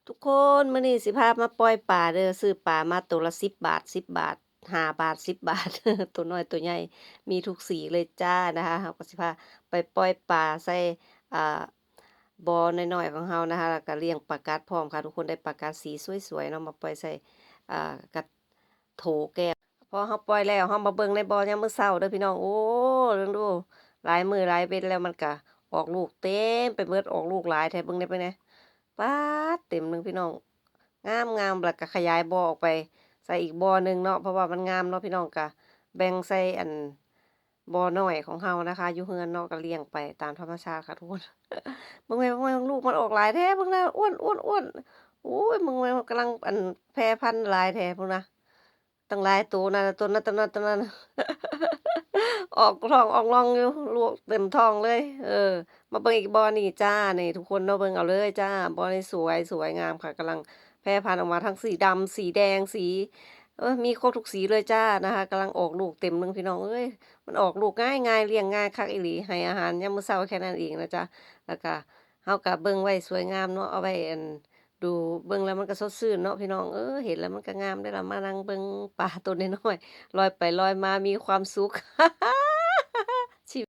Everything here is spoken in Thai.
ทุกคนมื้อนี้สิพามาปล่อยปลาเด้อซื้อปลามาตัวละ10 บาท10 บาท5 บาท10 บาทตัวน้อยตัวใหญ่มีทุกสีเลยจ้านะคะเราก็สิพาไปปล่อยปลาใส่อ่าบ่อน้อยๆของเรานะคะแล้วก็เลี้ยงปลากัดพร้อมค่ะทุกคนได้ปลากัดสีสวยๆเนาะมาปล่อยใส่กระโถแก้วพอเราปล่อยแล้วเรามาเบิ่งในบ่อยามมื้อเช้าเด้อพี่น้องโอ้เบิ่งดูหลายมื้อหลายเว้นแล้วมันก็ออกลูกเต็มไปหมดออกลูกหลายแท้เบิ่งได้เบิ่งแหน่ ป๊าดเต็มหนึ่งพี่น้องงามแล้วก็ขยายบ่อออกไปใส่อีกบ่อหนึ่งเนาะเพราะว่ามันงามเนาะพี่น้องก็แบ่งใส่อันบ่อน้อยของเรานะคะอยู่เรือนเนาะก็เลี้ยงไปตามธรรมชาติค่ะทุกคนเบิ่งแม่เบิ่งแม่เบิ่งลูกมันออกหลายแท้เบิ่งนะอ้วนโอ้ยมึงแม่มันกำลังแพร่พันธุ์หลายแท้พุ่นนะตั้งหลายตัวนั่นน่ะตัวนั้นออกท้องออกร่องอยู่ลูกเต็มท้องเลยมาเบิ่งอีกบ่อนี่จ้านี่ทุกคนเนาะเบิ่งเอาเลยจ้าบ่อนี้สวยงามค่ะกำลังแพร่พันธุ์ออกมาทั้งสีดำสีแดงสีมีครบทุกสีเลยจ้านะคะกำลังออกลูกเต็มหนึ่งพี่น้องเอ้ยมันออกลูกง่ายๆเลี้ยงง่ายคักอีหลีให้อาหารยามมื้อเช้าแค่นั้นเองนะจ๊ะแล้วก็เฮาก็เบิ่งไว้สวยงามเนาะเอาไว้ดูเบิ่งแล้วมันก็สดชื่นเนาะพี่น้องเห็นแล้วมันก็งามได้ล่ะมานั่งเบิ่งปลาตัวน้อยๆลอยไปลอยมามีความสุข